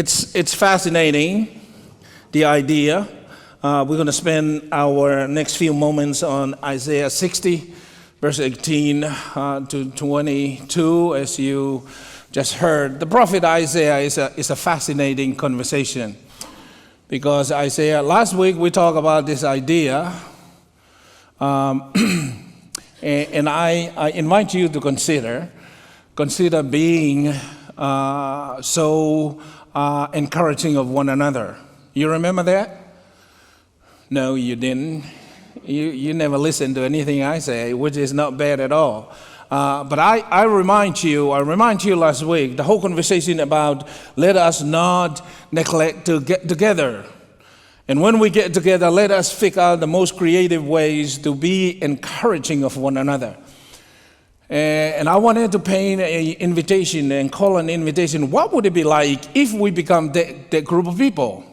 It's fascinating, the idea. We're going to spend our next few moments on Isaiah 60, verse 18 to 22, as you just heard. The prophet Isaiah is a fascinating conversation because Isaiah, last week we talked about this idea, and I invite you to consider being so encouraging of one another. You remember that? No, you didn't. You never listen to anything I say, which is not bad at all. But I remind you last week, the whole conversation about let us not neglect to get together. And when we get together, let us figure out the most creative ways to be encouraging of one another. And I wanted to paint an invitation and call an invitation. What would it be like if we become that group of people?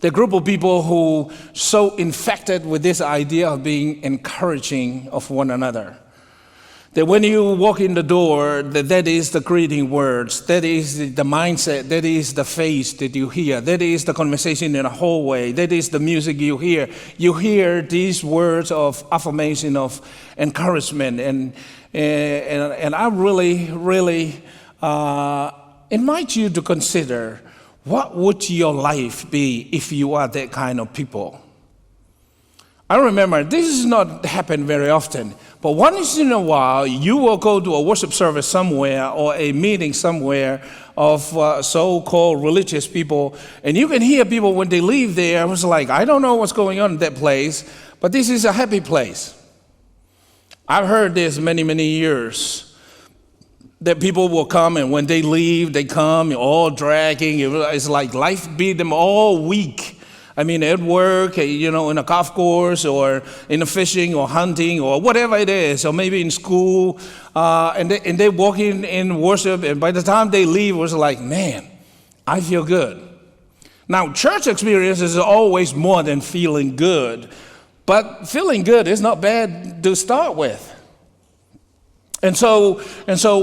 The group of people who so infected with this idea of being encouraging of one another. That when you walk in the door, that is the greeting words, that is the mindset, that is the face that you hear, that is the conversation in the hallway, that is the music you hear. You hear these words of affirmation, of encouragement, and I really invite you to consider, what would your life be if you are that kind of people? I remember this is not happen very often, but once in a while you will go to a worship service somewhere or a meeting somewhere of so-called religious people, and you can hear people when they leave there, I was like, I don't know what's going on in that place, but this is a happy place. I've heard this many years, that people will come and when they leave, they come all dragging. It's like life beat them all week. I mean, at work, in a golf course or in a fishing or hunting or whatever it is, or maybe in school, and they walk in worship, and by the time they leave, it was like, man, I feel good. Now, church experience is always more than feeling good, but feeling good is not bad to start with. And so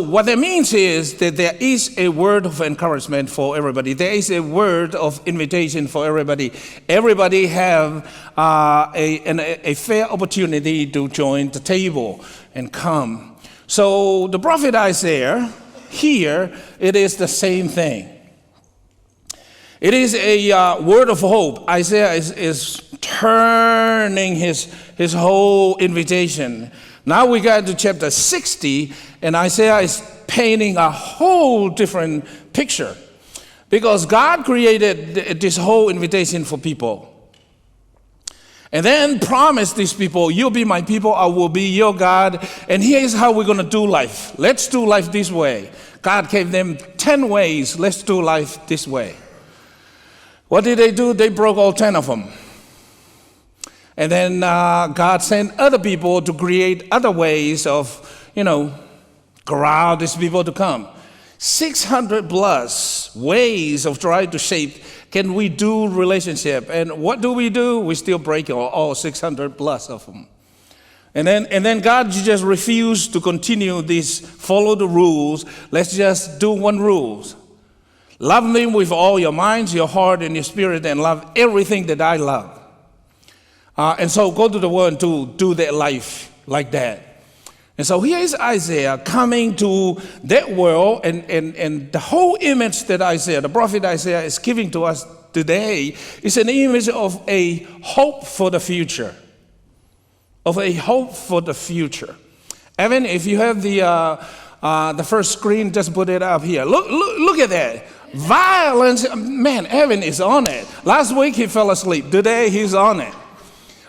what that means is that there is a word of encouragement for everybody. There is a word of invitation for everybody. Everybody have a fair opportunity to join the table and come. So the prophet Isaiah, here, it is the same thing. It is a word of hope. Isaiah is turning his whole invitation. Now we got to chapter 60, and Isaiah is painting a whole different picture. Because God created this whole invitation for people. And then promised these people, you'll be my people, I will be your God, and here's how we're going to do life. Let's do life this way. God gave them 10 ways, let's do life this way. What did they do? They broke all 10 of them. And then God sent other people to create other ways of, corral these people to come. 600 plus ways of trying to shape, can we do relationship? And what do? We still break all 600 plus of them. And then God just refused to continue this, follow the rules. Let's just do one rule. Love me with all your minds, your heart, and your spirit, and love everything that I love. And so go to the world to do that life like that. And so here is Isaiah coming to that world, and the whole image that Isaiah, the prophet Isaiah, is giving to us today is an image of a hope for the future. Of a hope for the future. Evan, if you have the first screen, just put it up here. Look at that. Violence, man, Evan is on it. Last week he fell asleep. Today he's on it.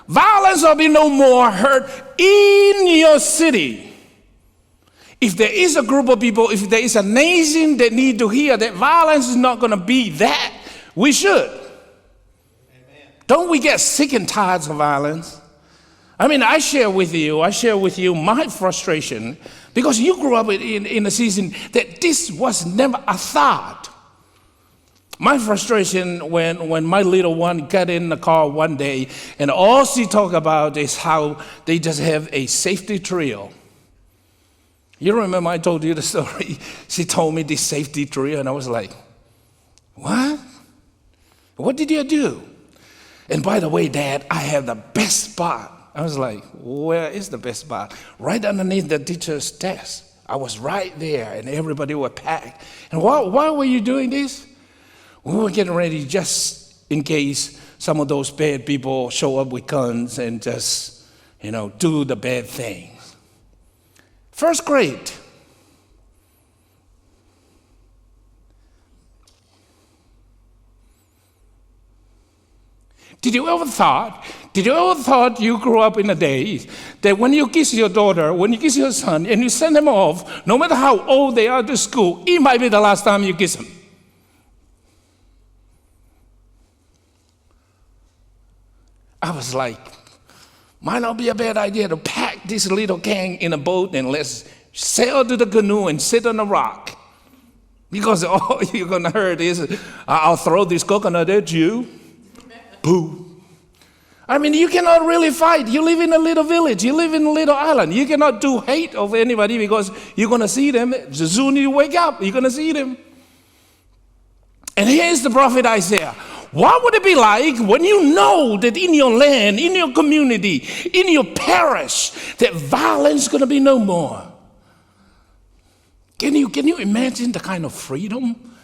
Violence will be no more heard in your city. If there is a group of people, if there is a nation that need to hear that violence is not going to be that, we should. Amen. Don't we get sick and tired of violence? I mean, I share with you my frustration because you grew up in a season that this was never a thought. My frustration when my little one got in the car one day and all she talked about is how they just have a safety drill. You remember I told you the story? She told me this safety drill and I was like, What? What did you do? And by the way, Dad, I have the best spot. I was like, where is the best spot? Right underneath the teacher's desk. I was right there, and everybody was packed. And why were you doing this? We were getting ready just in case some of those bad people show up with guns and just, do the bad things. First grade. Did you ever thought you grew up in a day that when you kiss your daughter, when you kiss your son, and you send them off, no matter how old they are to school, it might be the last time you kiss them? I was like, might not be a bad idea to pack this little gang in a boat and let's sail to the canoe and sit on a rock. Because all you're going to hear is, I'll throw this coconut at you. Boo. I mean, you cannot really fight. You live in a little village. You live in a little island. You cannot do hate of anybody because you're going to see them. As soon as you wake up, you're going to see them. And here's the prophet Isaiah. What would it be like when you know that in your land, in your community, in your parish, that violence is going to be no more? Can you imagine the kind of freedom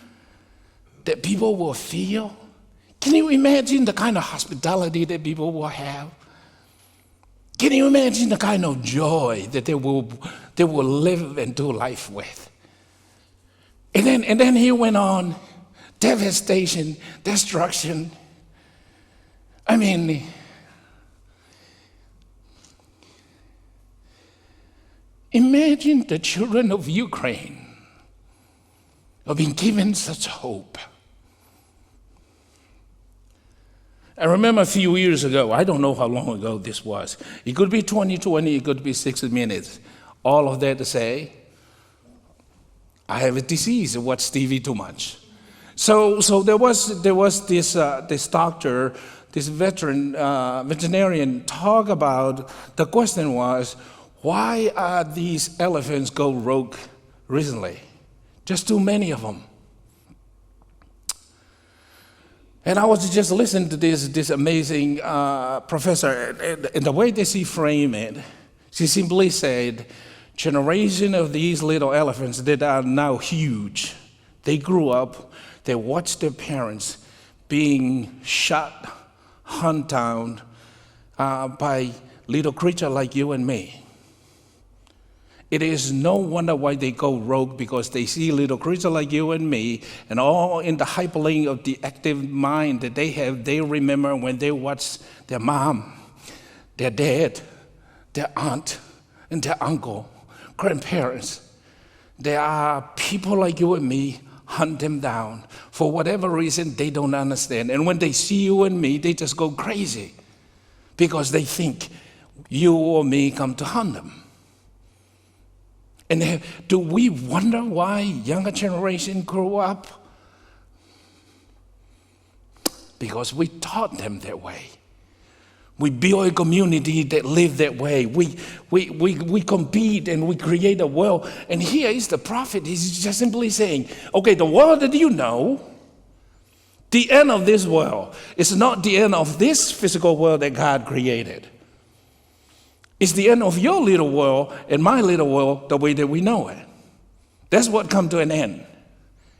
that people will feel? Can you imagine the kind of hospitality that people will have? Can you imagine the kind of joy that they will live and do life with? And then he went on, devastation, destruction. I mean, imagine the children of Ukraine have been given such hope. I remember a few years ago, I don't know how long ago this was. It could be 2020, it could be 60 minutes. All of that to say, I have a disease, I watch TV too much. So there was this doctor, this veterinarian talk about, the question was, why are these elephants go rogue recently? Just too many of them. And I was just listening to this amazing professor, and the way that she framed it, she simply said, generation of these little elephants that are now huge, they grew up, they watched their parents being shot, hunted down by little creatures like you and me. It is no wonder why they go rogue, because they see little creatures like you and me, and all in the hyperlink of the active mind that they have, they remember when they watch their mom, their dad, their aunt, and their uncle, grandparents. There are people like you and me hunt them down for whatever reason they don't understand. And when they see you and me, they just go crazy because they think you or me come to hunt them. And do we wonder why younger generation grew up? Because we taught them that way. We build a community that live that way. We compete and we create a world. And here is the prophet. He's just simply saying, okay, the world that you know, the end of this world is not the end of this physical world that God created. It's the end of your little world and my little world the way that we know it. That's what comes to an end.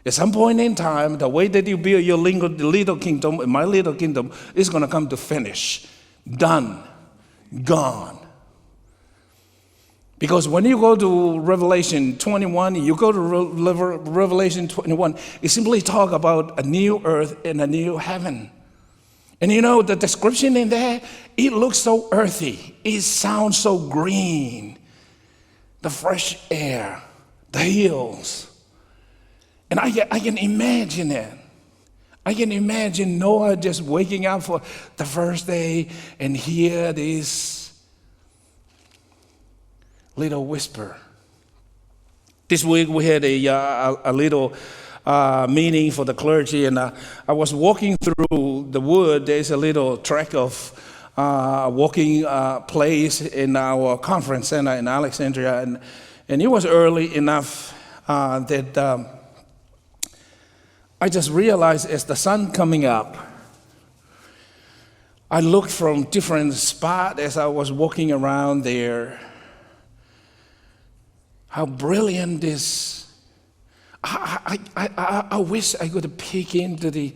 At some point in time, the way that you build your little kingdom and my little kingdom is going to come to finish. Done. Gone. Because when you go to Revelation 21, you go to Revelation 21, it simply talks about a new earth and a new heaven. And you know, the description in there, it looks so earthy. It sounds so green. The fresh air, the hills. And I can imagine it. I can imagine Noah just waking up for the first day and hear this little whisper. This week we had a little meeting for the clergy, and I was walking through the wood. There's a little track of walking place in our conference center in Alexandria, and it was early enough that I just realized as the sun coming up, I looked from different spots as I was walking around there, how brilliant this. I wish I could peek into the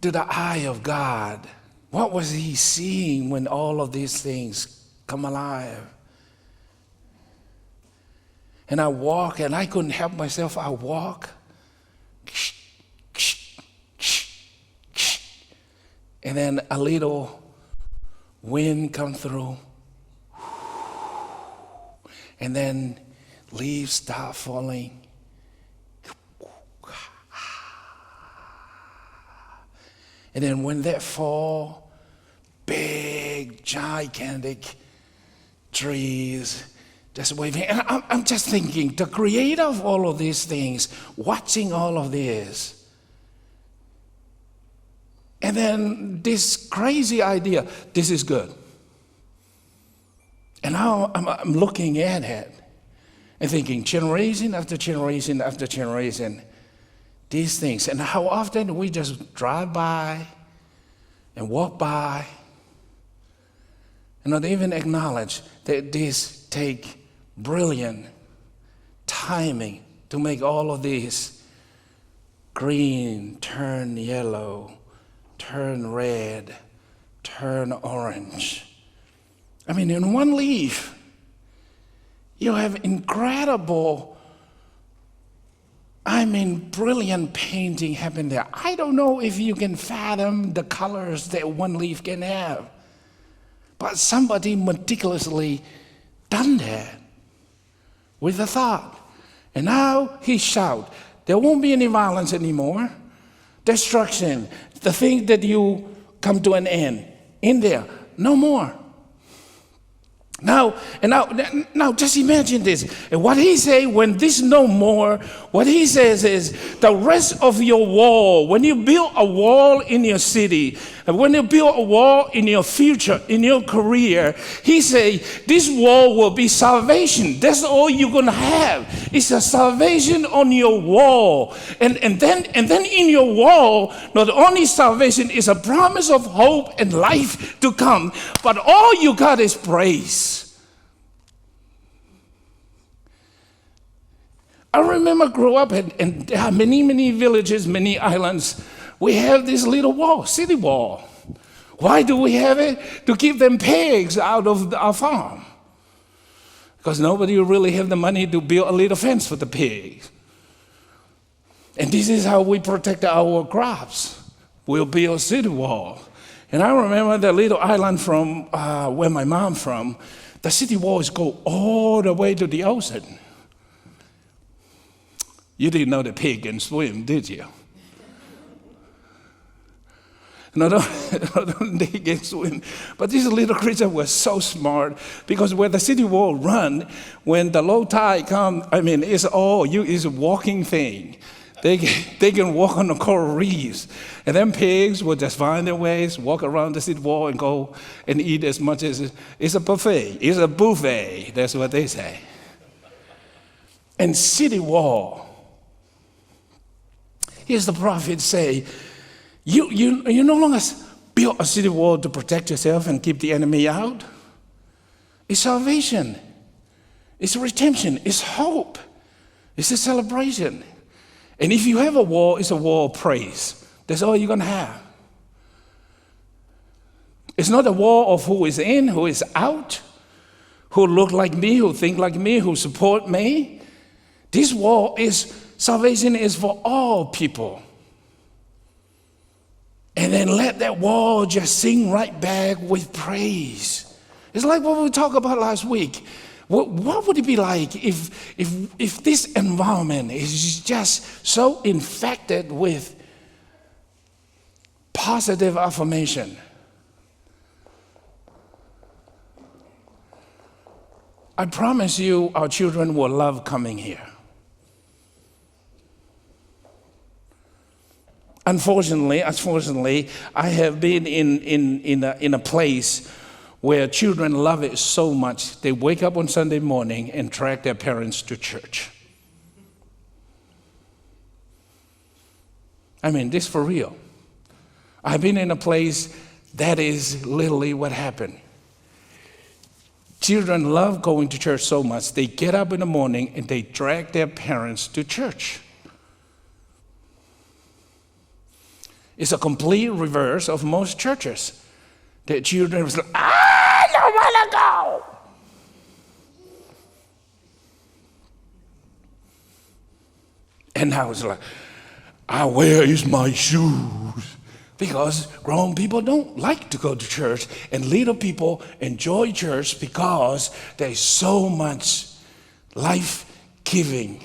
eye of God. What was he seeing when all of these things come alive? And I walk, and I couldn't help myself. I walk, and then a little wind come through, and then leaves start falling. And then when that fall, big, gigantic trees just waving. And I'm just thinking, the creator of all of these things, watching all of this. And then this crazy idea, this is good. And now I'm looking at it and thinking, generation after generation after generation, these things. And how often we just drive by and walk by and not even acknowledge that these take brilliant timing to make all of these green turn yellow, turn red, turn orange. I mean, in one leaf, you have incredible, brilliant painting happen there. I don't know if you can fathom the colors that one leaf can have, but somebody meticulously done that with a thought. And now he shout, there won't be any violence anymore. Destruction, the thing that you come to an end, in there, no more. Now just imagine this. And what he say when this no more, what he says is the rest of your wall, when you build a wall in your city, and when you build a wall in your future, in your career, he say this wall will be salvation. That's all you're gonna have. It's a salvation on your wall. And then in your wall, not only salvation is a promise of hope and life to come, but all you got is praise. I remember growing up, and there are many, many villages, many islands. We have this little wall, city wall. Why do we have it? To keep them pigs out of our farm. Because nobody really have the money to build a little fence for the pigs. And this is how we protect our crops. We'll build a city wall. And I remember the little island from where my mom from, the city walls go all the way to the ocean. You didn't know the pig can swim, did you? Not only they can swim, but these little creatures were so smart because where the city wall run, when the low tide comes, it's a walking thing. They can walk on the coral reefs. And then pigs will just find their ways, walk around the city wall and go and eat as much as it's a buffet. It's a buffet, that's what they say. And city wall. Here's the prophet say, you no longer build a city wall to protect yourself and keep the enemy out. It's salvation. It's redemption. It's hope. It's a celebration. And if you have a wall, it's a wall of praise. That's all you're going to have. It's not a wall of who is in, who is out, who look like me, who think like me, who support me. This wall is salvation is for all people. And then let that wall just sing right back with praise. It's like what we talked about last week. What would it be like if this environment is just so infected with positive affirmation? I promise you our children will love coming here. Unfortunately, I have been in a place where children love it so much, they wake up on Sunday morning and drag their parents to church. I mean, this for real. I've been in a place that is literally what happened. Children love going to church so much, they get up in the morning and they drag their parents to church. It's a complete reverse of most churches. The children was like, I don't want to go. And I was like, where is my shoes? Because grown people don't like to go to church, and little people enjoy church because there's so much life-giving.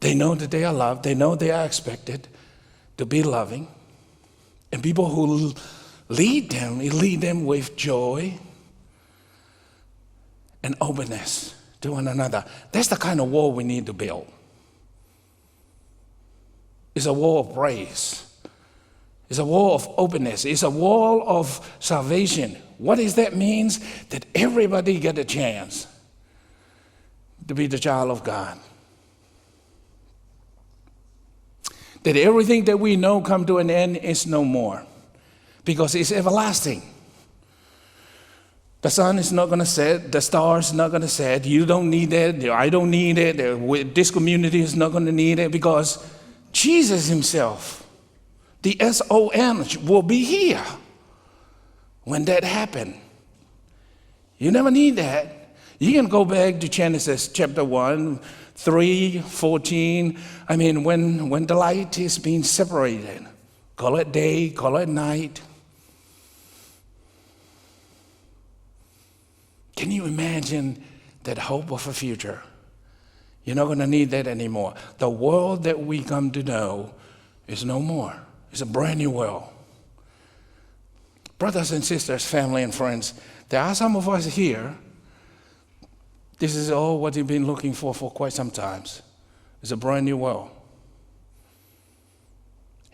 They know that they are loved. They know they are expected to be loving. And people who lead them with joy and openness to one another. That's the kind of wall we need to build. It's a wall of praise. It's a wall of openness. It's a wall of salvation. What does that mean? That everybody get a chance to be the child of God. That everything that we know come to an end is no more, because it's everlasting. The sun is not going to set. The stars are not going to set. You don't need it. I don't need it. This community is not going to need it, because Jesus himself, the S-O-N, will be here when that happens. You never need that. You can go back to Genesis chapter 1, 3, 14. I mean, when the light is being separated, call it day, call it night. Can you imagine that hope of a future? You're not going to need that anymore. The world that we come to know is no more. It's a brand new world. Brothers and sisters, family and friends, there are some of us here. This is all what you've been looking for quite some time. It's a brand new world.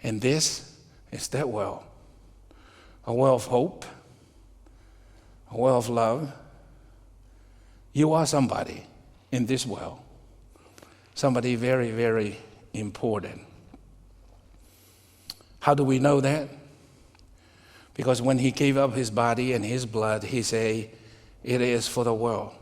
And this is that world. A world of hope. A world of love. You are somebody in this world. Somebody very, very important. How do we know that? Because when he gave up his body and his blood, he said, it is for the world.